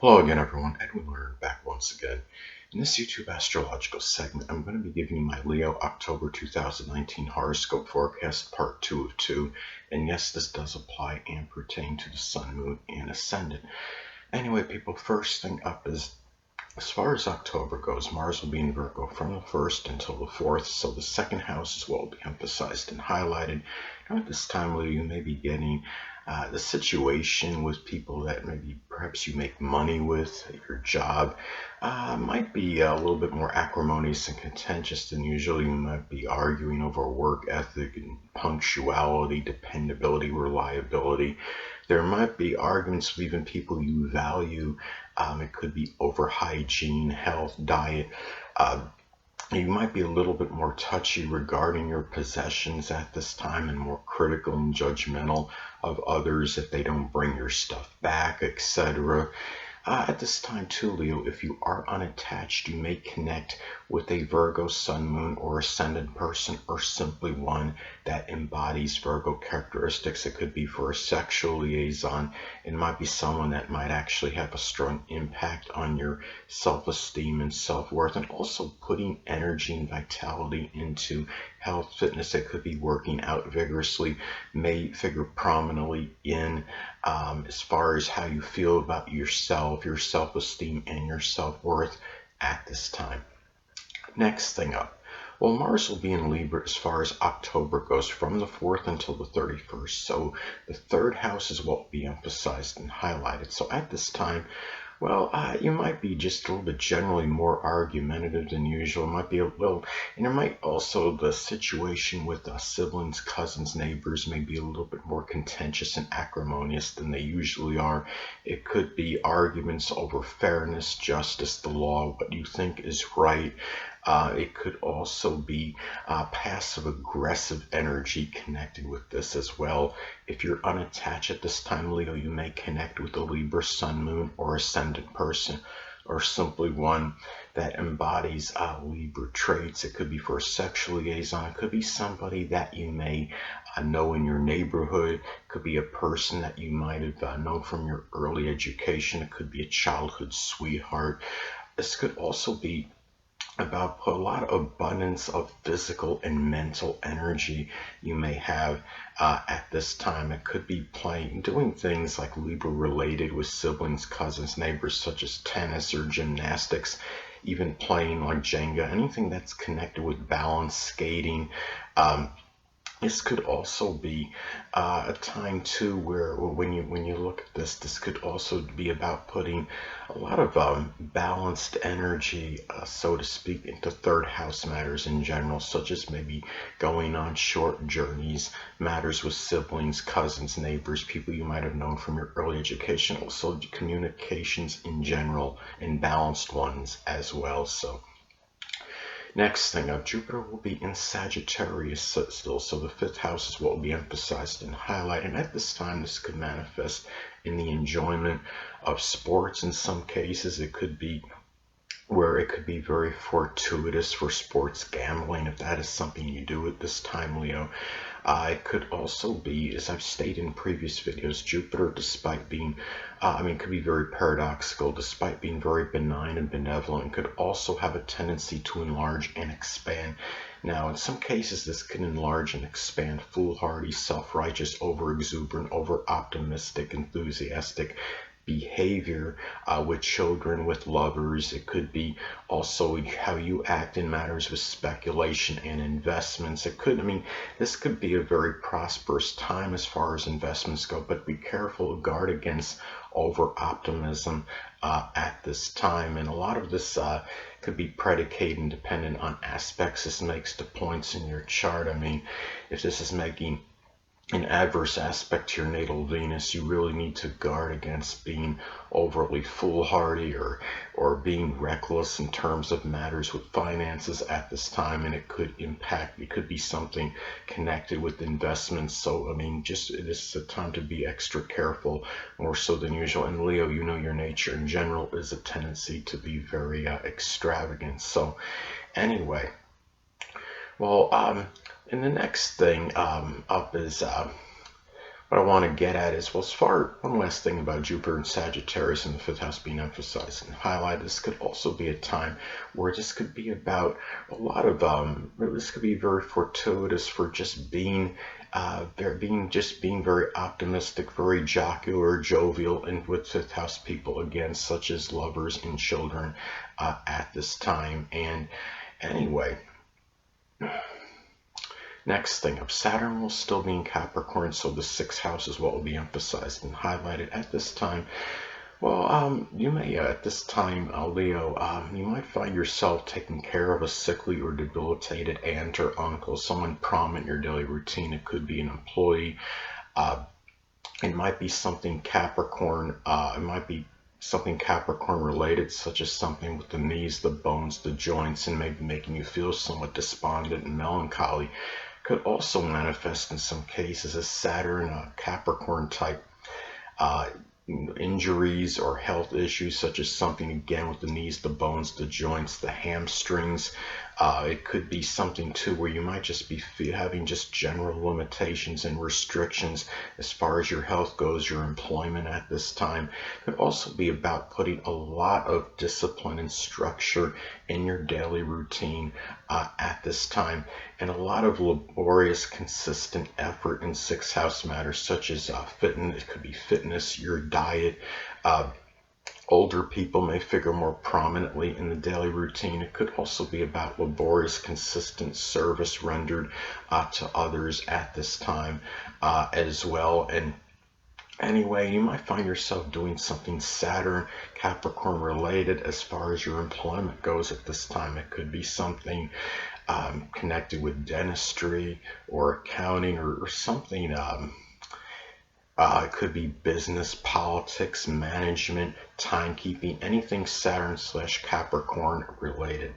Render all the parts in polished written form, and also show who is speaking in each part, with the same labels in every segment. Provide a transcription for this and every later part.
Speaker 1: Hello again, everyone. Edwin Learnard back once again. In this YouTube astrological segment, I'm going to be giving you my Leo October 2019 horoscope forecast, part 2 of 2. And yes, this does apply and pertain to the Sun, Moon, and Ascendant. Anyway, people, first thing up is, as far as October goes, Mars will be in Virgo from the 1st until the 4th, so the second house is what will be emphasized and highlighted. Now, at this time, Leo, you may be getting the situation with people that maybe perhaps you make money with, your job, might be a little bit more acrimonious and contentious than usual. You might be arguing over work ethic and punctuality, dependability, reliability. There might be arguments with even people you value. It could be over hygiene, health, diet. Uh, you might be a little bit more touchy regarding your possessions at this time and more critical and judgmental of others if they don't bring your stuff back, etc. At this time too, Leo, if you are unattached, you may connect with a Virgo Sun, Moon, or Ascendant person, or simply one that embodies Virgo characteristics. It could be for a sexual liaison. It might be someone that might actually have a strong impact on your self-esteem and self-worth, and also putting energy and vitality into health, fitness. It could be working out vigorously, may figure prominently in as far as how you feel about yourself, your self-esteem, and your self-worth at this time. Next thing up. Well, Mars will be in Libra as far as October goes, from the 4th until the 31st. So the third house is what will be emphasized and highlighted. So at this time, well, you might be just a little bit generally more argumentative than usual. It might be a little, and there might also, the situation with siblings, cousins, neighbors may be a little bit more contentious and acrimonious than they usually are. It could be arguments over fairness, justice, the law, what you think is right. It could also be passive aggressive energy connected with this as well. If you're unattached at this time, Leo, you may connect with a Libra, Sun, Moon, or Ascendant person, or simply one that embodies Libra traits. It could be for a sexual liaison. It could be somebody that you may know in your neighborhood. It could be a person that you might have known from your early education. It could be a childhood sweetheart. This could also be about a lot of abundance of physical and mental energy you may have at this time. It could be doing things like Libra related with siblings, cousins, neighbors, such as tennis or gymnastics, even playing like Jenga, anything that's connected with balance, skating. This could also be a time too where when you look at this could also be about putting a lot of balanced energy, so to speak, into third house matters in general, such as maybe going on short journeys, matters with siblings, cousins, neighbors, people you might have known from your early education, also communications in general, and balanced ones as well. So next thing up, Jupiter will be in Sagittarius still, so the fifth house is what will be emphasized and highlighted. And at this time, this could manifest in the enjoyment of sports. In some cases, it could be where it could be very fortuitous for sports gambling, if that is something you do at this time, Leo. It could also be, as I've stated in previous videos, Jupiter, despite being, could be very paradoxical, despite being very benign and benevolent, could also have a tendency to enlarge and expand. Now, in some cases, this can enlarge and expand foolhardy, self-righteous, over-exuberant, over-optimistic, enthusiastic behavior with children, with lovers. It could be also how you act in matters with speculation and investments. This could be a very prosperous time as far as investments go, but be careful, guard against over optimism at this time. And a lot of this could be predicated and dependent on aspects this makes to points in your chart. If this is making an adverse aspect to your natal Venus, you really need to guard against being overly foolhardy or being reckless in terms of matters with finances at this time. And it could be something connected with investments. So this is a time to be extra careful, more so than usual. And Leo, you know your nature in general is a tendency to be very extravagant. So anyway, well, and the next thing up is what I want to get at is, well, as far one last thing about Jupiter and Sagittarius in the fifth house being emphasized and highlighted, this could also be a time where this could be about a lot of this could be very fortuitous for just being being very optimistic, very jocular, jovial, and with fifth house people again, such as lovers and children at this time. And anyway, next thing up, Saturn will still be in Capricorn, so the sixth house is what will be emphasized and highlighted at this time. Well, you may, at this time, Leo, you might find yourself taking care of a sickly or debilitated aunt or uncle, someone prominent in your daily routine. It could be an employee. Uh, it might be something Capricorn. It might be something Capricorn related, such as something with the knees, the bones, the joints, and maybe making you feel somewhat despondent and melancholy. Could also manifest in some cases as Saturn, Capricorn type uh, injuries or health issues, such as something again with the knees, the bones, the joints, the hamstrings. It could be something too where you might just be having just general limitations and restrictions as far as your health goes, your employment at this time. It could also be about putting a lot of discipline and structure in your daily routine at this time, and a lot of laborious, consistent effort in sixth house matters, such as fitness. It could be fitness, your diet. Uh, Older people may figure more prominently in the daily routine. It could also be about laborious, consistent service rendered to others at this time as well. And anyway, you might find yourself doing something Saturn, Capricorn related as far as your employment goes at this time. It could be something connected with dentistry or accounting or something. It could be business, politics, management, timekeeping, anything Saturn/Capricorn related.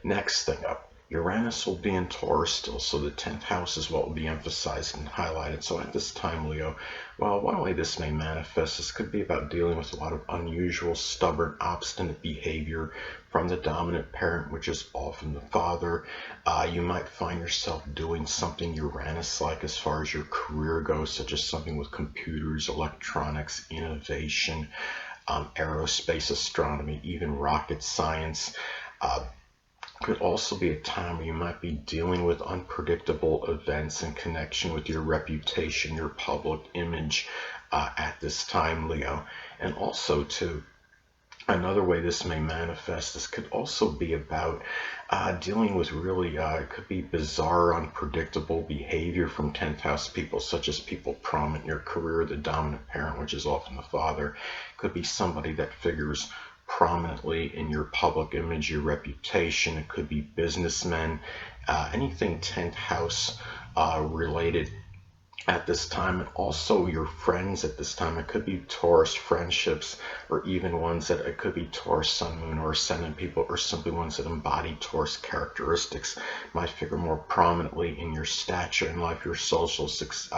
Speaker 1: Next thing up, Uranus will be in Taurus still, so the 10th house is what will be emphasized and highlighted. So at this time, Leo, well, one way this may manifest, this could be about dealing with a lot of unusual, stubborn, obstinate behavior from the dominant parent, which is often the father. You might find yourself doing something Uranus-like as far as your career goes, such as something with computers, electronics, innovation, aerospace, astronomy, even rocket science. Could also be a time where you might be dealing with unpredictable events in connection with your reputation, your public image at this time, Leo. And also, too, another way this may manifest, this could also be about dealing with really, it could be bizarre, unpredictable behavior from 10th house people, such as people prominent in your career, the dominant parent, which is often the father. It could be somebody that figures prominently in your public image, your reputation. It could be businessmen, anything 10th house related at this time, and also your friends at this time. It could be Taurus friendships, or even ones that it could be Taurus sun, moon, or ascendant people, or simply ones that embody Taurus characteristics might figure more prominently in your stature in life, your social status,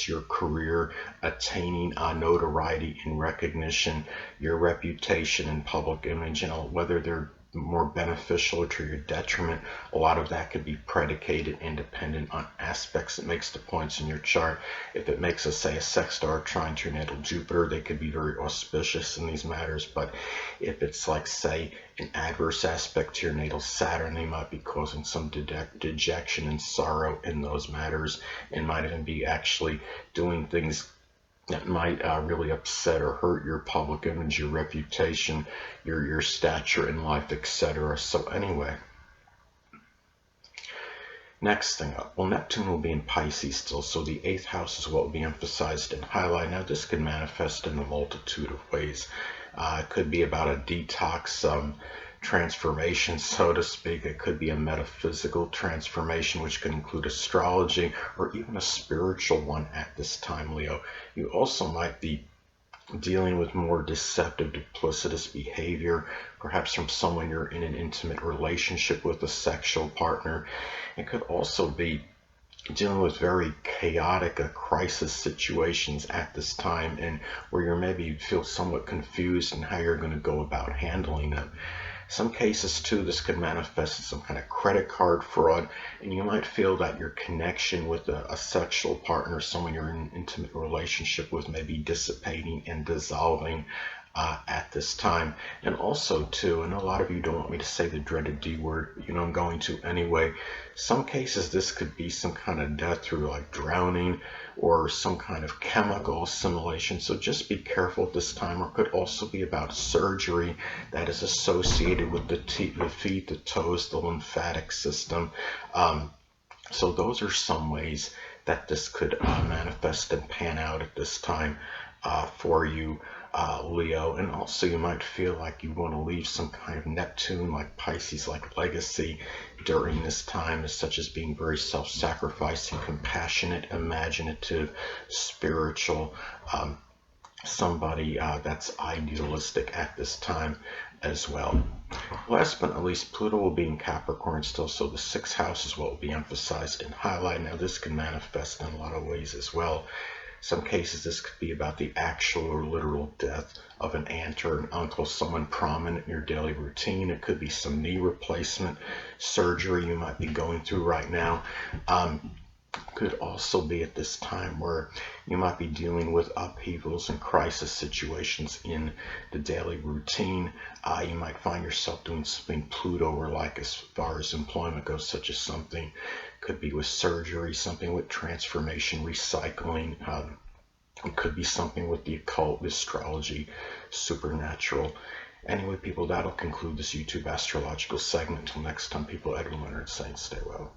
Speaker 1: your career, attaining notoriety and recognition, your reputation and public image, and whether they're more beneficial or to your detriment. A lot of that could be predicated and dependent on aspects that makes the points in your chart. If it makes us say a sexstar trine to your natal Jupiter, they could be very auspicious in these matters. But if it's like, say, an adverse aspect to your natal Saturn, they might be causing some dejection and sorrow in those matters, and might even be actually doing things that might really upset or hurt your public image, your reputation, your stature in life, etc. So anyway, next thing up, well, Neptune will be in Pisces still, so the 8th house is what will be emphasized and highlighted. Now, this could manifest in a multitude of ways. It could be about a detox, transformation, so to speak. It could be a metaphysical transformation, which could include astrology, or even a spiritual one at this time, Leo. You also might be dealing with more deceptive, duplicitous behavior, perhaps from someone you're in an intimate relationship with, a sexual partner. It could also be dealing with very chaotic crisis situations at this time, and where you're maybe feel somewhat confused in how you're going to go about handling them. Some cases too, this could manifest in some kind of credit card fraud, and you might feel that your connection with a sexual partner, someone you're in an intimate relationship with, may be dissipating and dissolving at this time. And also too, and a lot of you don't want me to say the dreaded D word, but you know I'm going to anyway. Some cases this could be some kind of death through like drowning or some kind of chemical assimilation, so just be careful at this time. Or it could also be about surgery that is associated with the feet, the toes, the lymphatic system. So those are some ways that this could manifest and pan out at this time for you, Leo. And also you might feel like you want to leave some kind of Neptune, like Pisces, like legacy during this time, such as being very self-sacrificing, compassionate, imaginative, spiritual, somebody that's idealistic at this time as well. Last but not least, Pluto will be in Capricorn still, so the 6th house is what will be emphasized and highlighted. Now this can manifest in a lot of ways as well. Some cases this could be about the actual or literal death of an aunt or an uncle, someone prominent in your daily routine. It could be some knee replacement surgery you might be going through right now. Could also be at this time where you might be dealing with upheavals and crisis situations in the daily routine. You might find yourself doing something Pluto or like as far as employment goes, such as something could be with surgery, something with transformation, recycling. It could be something with the occult, astrology, supernatural. Anyway, people, that'll conclude this YouTube astrological segment. Until next time, people, Edwin Learnard saying stay well.